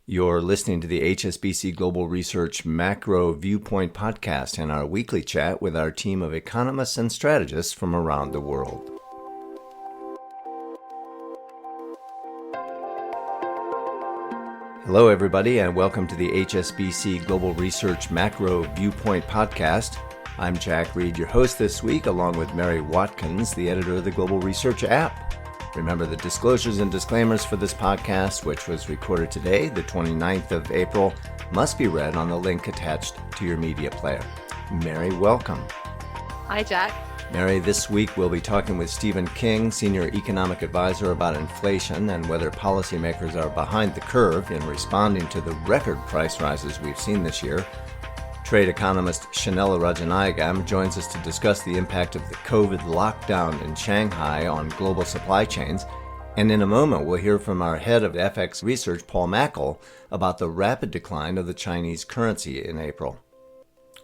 You're listening to the HSBC Global Research Macro Viewpoint podcast and our weekly chat with our team of economists and strategists from around the world. Hello, everybody, and welcome to the HSBC Global Research Macro Viewpoint podcast. I'm Jack Reed, your host this week, along with Mary Watkins, the editor of the Global Research app. Remember, the disclosures and disclaimers for this podcast, which was recorded today, the 29th of April, must be read on the link attached to your media player. Mary, welcome. Hi, Jack. Mary, this week we'll be talking with Stephen King, Senior Economic Advisor, about inflation and whether policymakers are behind the curve in responding to the record price rises we've seen this year. Trade economist Shanella Rajanayagam joins us to discuss the impact of the COVID lockdown in Shanghai on global supply chains. And in a moment, we'll hear from our head of FX research, Paul Macro, about the rapid decline of the Chinese currency in April.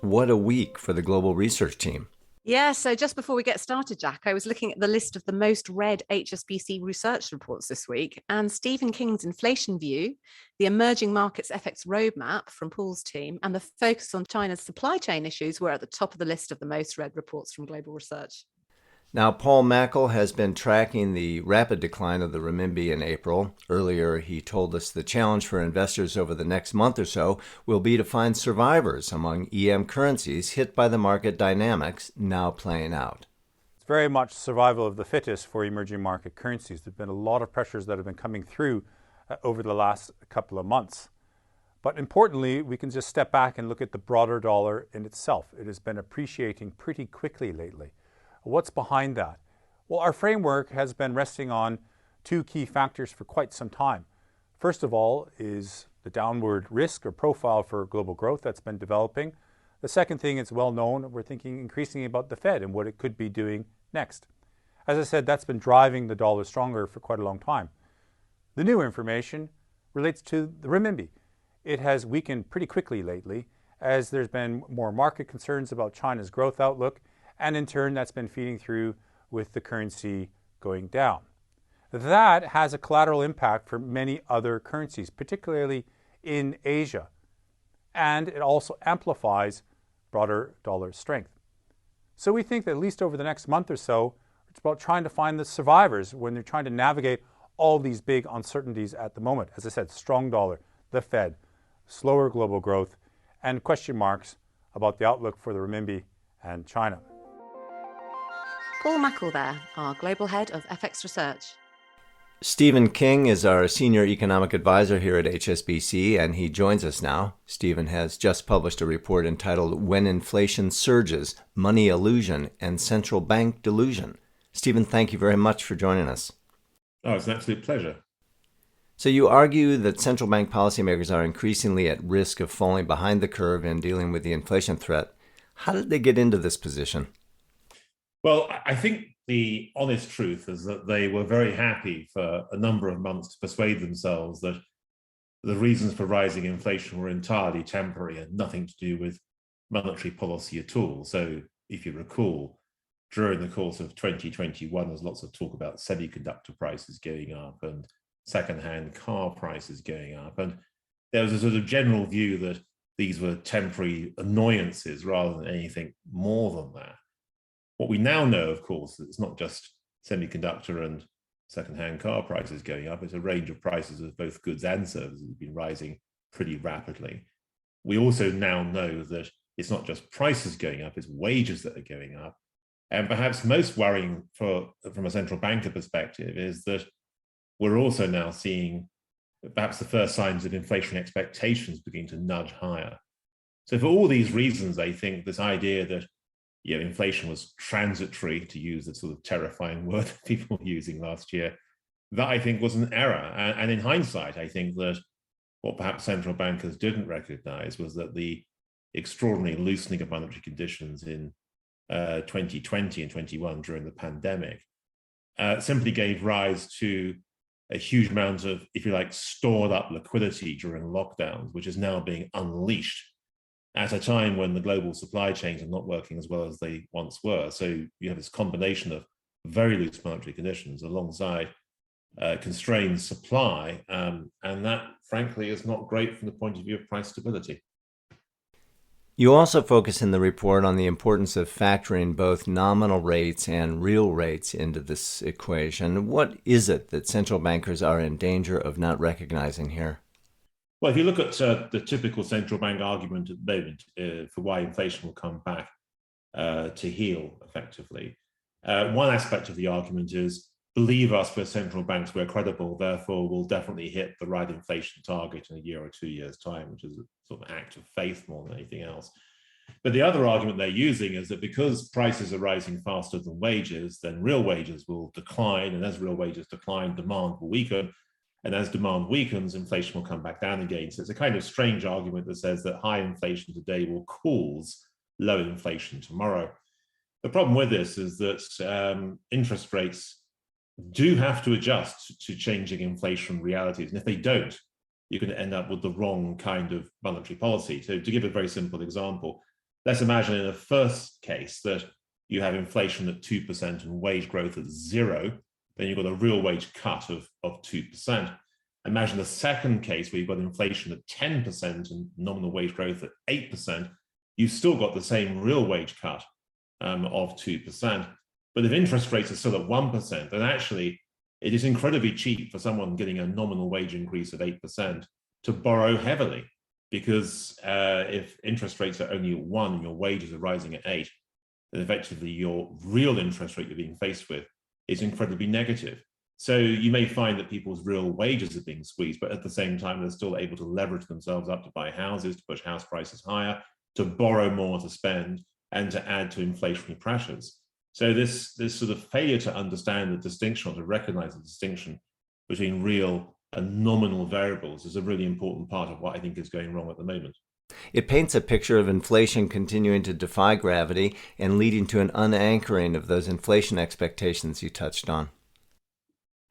What a week for the global research team. Yeah, so just before we get started, Jack, I was looking at the list of the most read HSBC research reports this week, and Stephen King's Inflation View, the Emerging Markets FX Roadmap from Paul's team, and the focus on China's supply chain issues were at the top of the list of the most read reports from global research. Now, Paul Macro has been tracking the rapid decline of the renminbi in April. Earlier, he told us the challenge for investors over the next month or so will be to find survivors among EM currencies hit by the market dynamics now playing out. It's very much survival of the fittest for emerging market currencies. There have been a lot of pressures that have been coming through over the last couple of months. But importantly, we can just step back and look at the broader dollar in itself. It has been appreciating pretty quickly lately. What's behind that? Well, our framework has been resting on two key factors for quite some time. First of all is the downward risk or profile for global growth that's been developing. The second thing is well known. We're thinking increasingly about the Fed and what it could be doing next. As I said, that's been driving the dollar stronger for quite a long time. The new information relates to the renminbi. It has weakened pretty quickly lately as there's been more market concerns about China's growth outlook. And in turn, that's been feeding through with the currency going down. That has a collateral impact for many other currencies, particularly in Asia. And it also amplifies broader dollar strength. So we think that at least over the next month or so, it's about trying to find the survivors when they're trying to navigate all these big uncertainties at the moment. As I said, strong dollar, the Fed, slower global growth, and question marks about the outlook for the renminbi and China. Paul Macro there, our global head of FX research. Stephen King is our senior economic advisor here at HSBC, and he joins us now. Stephen has just published a report entitled When Inflation Surges, Money Illusion and Central Bank Delusion. Stephen, thank you very much for joining us. Oh, it's an absolute pleasure. So you argue that central bank policymakers are increasingly at risk of falling behind the curve in dealing with the inflation threat. How did they get into this position? Well, I think the honest truth is that they were very happy for a number of months to persuade themselves that the reasons for rising inflation were entirely temporary and nothing to do with monetary policy at all. So if you recall, during the course of 2021, there's lots of talk about semiconductor prices going up and secondhand car prices going up. And there was a sort of general view that these were temporary annoyances rather than anything more than that. What we now know, of course, it's not just semiconductor and second-hand car prices going up. It's a range of prices of both goods and services that have been rising pretty rapidly. We also now know that it's not just prices going up, it's wages that are going up. And perhaps most worrying from a central banker perspective is that we're also now seeing perhaps the first signs of inflation expectations beginning to nudge higher. So for all these reasons, I think this idea that inflation was transitory, to use the sort of terrifying word that people were using last year, that I think was an error. And in hindsight, I think that what perhaps central bankers didn't recognize was that the extraordinary loosening of monetary conditions in 2020 and 21 during the pandemic simply gave rise to a huge amount of, if you like, stored up liquidity during lockdowns, which is now being unleashed at a time when the global supply chains are not working as well as they once were. So you have this combination of very loose monetary conditions alongside constrains supply, and that, frankly, is not great from the point of view of price stability. You also focus in the report on the importance of factoring both nominal rates and real rates into this equation. What is it that central bankers are in danger of not recognizing here? Well, if you look at the typical central bank argument at the moment for why inflation will come back to heal effectively, one aspect of the argument is, believe us, we're central banks, we're credible, therefore we'll definitely hit the right inflation target in a year or 2 years' time, which is a sort of act of faith more than anything else. But the other argument they're using is that because prices are rising faster than wages, then real wages will decline, and as real wages decline, demand will weaken, and as demand weakens, inflation will come back down again. So it's a kind of strange argument that says that high inflation today will cause low inflation tomorrow. The problem with this is that interest rates do have to adjust to changing inflation realities. And if they don't, you're going to end up with the wrong kind of monetary policy. So to give a very simple example, let's imagine in the first case that you have inflation at 2% and wage growth at 0, then you've got a real wage cut of 2%. Imagine the second case where you've got inflation at 10% and nominal wage growth at 8%, you've still got the same real wage cut of 2%. But if interest rates are still at 1%, then actually it is incredibly cheap for someone getting a nominal wage increase of 8% to borrow heavily, because if interest rates are only at 1 and your wages are rising at 8, then effectively your real interest rate you're being faced with is incredibly negative. So you may find that people's real wages are being squeezed, but at the same time, they're still able to leverage themselves up to buy houses, to push house prices higher, to borrow more to spend, and to add to inflationary pressures. So this sort of failure to understand the distinction, or to recognize the distinction between real and nominal variables, is a really important part of what I think is going wrong at the moment. It paints a picture of inflation continuing to defy gravity and leading to an unanchoring of those inflation expectations you touched on.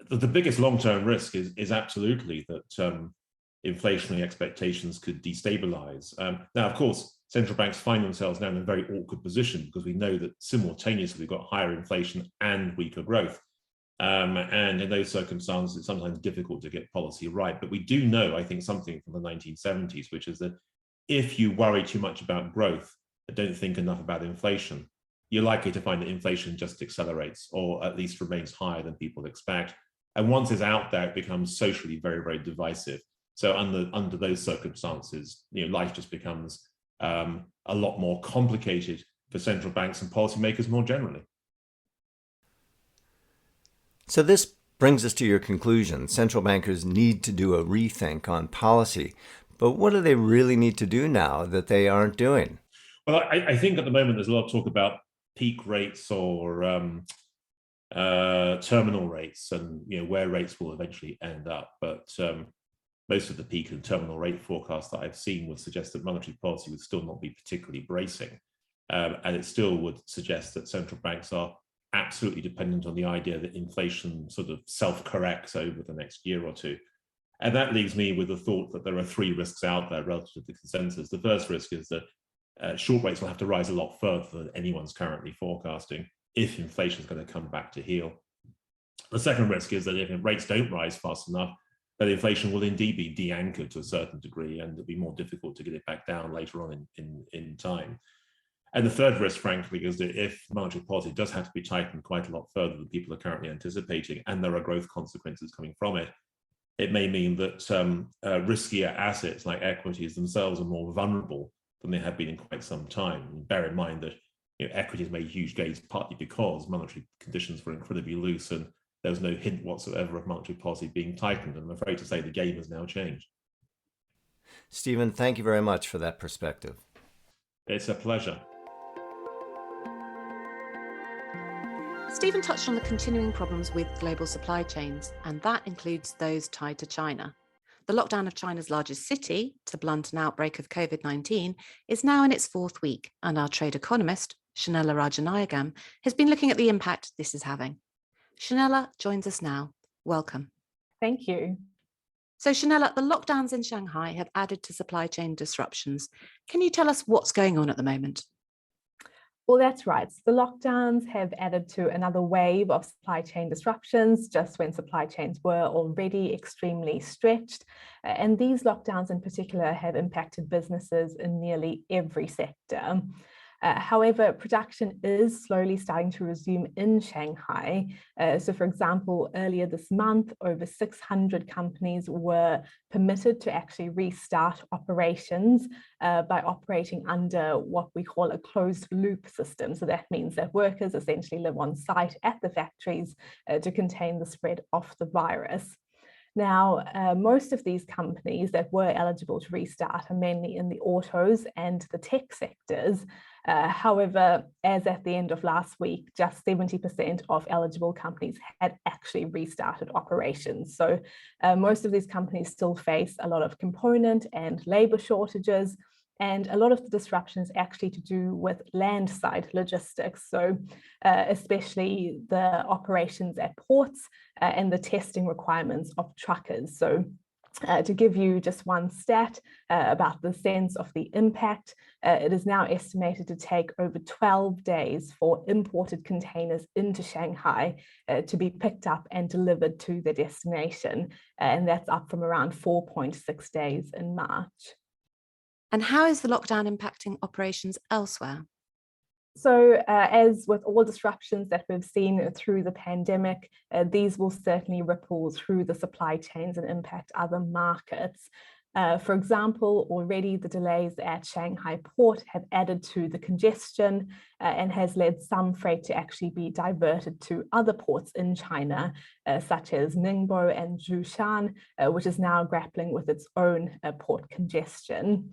The biggest long-term risk is absolutely that inflationary expectations could destabilize. Now, of course, central banks find themselves now in a very awkward position, because we know that simultaneously we've got higher inflation and weaker growth. And in those circumstances, it's sometimes difficult to get policy right. But we do know, I think, something from the 1970s, which is that if you worry too much about growth and don't think enough about inflation, you're likely to find that inflation just accelerates, or at least remains higher than people expect. And once it's out there, it becomes socially very, very divisive. So under those circumstances, life just becomes a lot more complicated for central banks and policymakers more generally. So this brings us to your conclusion. Central bankers need to do a rethink on policy. But what do they really need to do now that they aren't doing? Well, I think at the moment there's a lot of talk about peak rates or terminal rates, and where rates will eventually end up. But most of the peak and terminal rate forecasts that I've seen would suggest that monetary policy would still not be particularly bracing. And it still would suggest that central banks are absolutely dependent on the idea that inflation sort of self-corrects over the next year or two. And that leaves me with the thought that there are 3 risks out there relative to the consensus. The first risk is that short rates will have to rise a lot further than anyone's currently forecasting if inflation is going to come back to heel. The second risk is that if rates don't rise fast enough, then inflation will indeed be de-anchored to a certain degree, and it'll be more difficult to get it back down later on in time. And the third risk, frankly, is that if monetary policy does have to be tightened quite a lot further than people are currently anticipating, and there are growth consequences coming from it, it may mean that riskier assets like equities themselves are more vulnerable than they have been in quite some time. And bear in mind that equities made huge gains partly because monetary conditions were incredibly loose, and there was no hint whatsoever of monetary policy being tightened. And I'm afraid to say the game has now changed. Stephen, thank you very much for that perspective. It's a pleasure. Stephen touched on the continuing problems with global supply chains, and that includes those tied to China. The lockdown of China's largest city to blunt an outbreak of COVID-19 is now in its 4th week, and our trade economist, Shanella Rajanayagam, has been looking at the impact this is having. Shanella joins us now. Welcome. Thank you. So Shanella, the lockdowns in Shanghai have added to supply chain disruptions. Can you tell us what's going on at the moment? Well, that's right. The lockdowns have added to another wave of supply chain disruptions just when supply chains were already extremely stretched. And these lockdowns in particular have impacted businesses in nearly every sector. However, production is slowly starting to resume in Shanghai. So, for example, earlier this month, over 600 companies were permitted to actually restart operations by operating under what we call a closed loop system. So that means that workers essentially live on site at the factories to contain the spread of the virus. Now, most of these companies that were eligible to restart are mainly in the autos and the tech sectors. However, as at the end of last week, just 70% of eligible companies had actually restarted operations. So most of these companies still face a lot of component and labor shortages, and a lot of the disruption is actually to do with landside logistics. So especially the operations at ports and the testing requirements of truckers. So to give you just one stat about the sense of the impact, it is now estimated to take over 12 days for imported containers into Shanghai to be picked up and delivered to their destination. And that's up from around 4.6 days in March. And how is the lockdown impacting operations elsewhere? So as with all disruptions that we've seen through the pandemic, these will certainly ripple through the supply chains and impact other markets. For example, already the delays at Shanghai port have added to the congestion and has led some freight to actually be diverted to other ports in China, such as Ningbo and Zhoushan, which is now grappling with its own port congestion.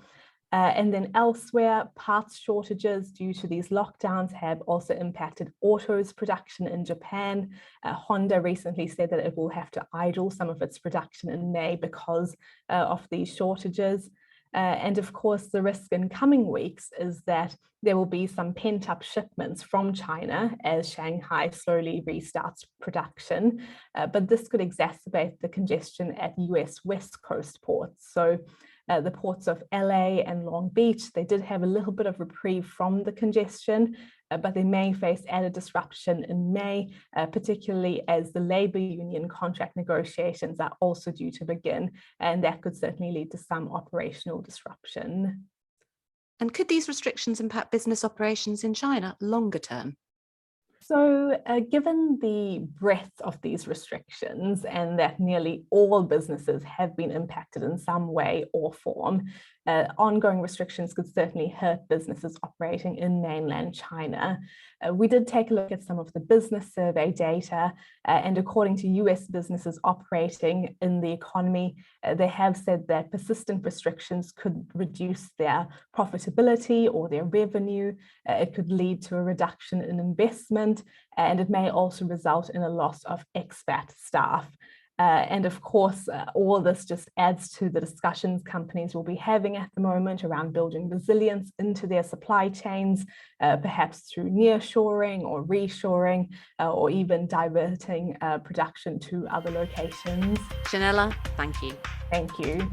And then elsewhere, parts shortages due to these lockdowns have also impacted autos production in Japan. Honda recently said that it will have to idle some of its production in May because of these shortages. And of course, the risk in coming weeks is that there will be some pent-up shipments from China as Shanghai slowly restarts production. But this could exacerbate the congestion at US West Coast ports. So the ports of LA and Long Beach, they did have a little bit of reprieve from the congestion, but they may face added disruption in May, particularly as the labor union contract negotiations are also due to begin, and that could certainly lead to some operational disruption. And could these restrictions impact business operations in China longer term? So given the breadth of these restrictions and that nearly all businesses have been impacted in some way or form, ongoing restrictions could certainly hurt businesses operating in mainland China. We did take a look at some of the business survey data, and according to US businesses operating in the economy, they have said that persistent restrictions could reduce their profitability or their revenue. It could lead to a reduction in investment, and it may also result in a loss of expat staff. And of course, all this just adds to the discussions companies will be having at the moment around building resilience into their supply chains, perhaps through nearshoring or reshoring, or even diverting production to other locations. Janella, thank you. Thank you.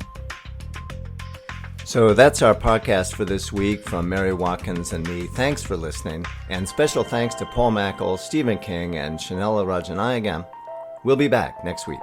So that's our podcast for this week from Mary Watkins and me. Thanks for listening. And special thanks to Paul Mackel, Stephen King, and Shanella Rajanayagam. We'll be back next week.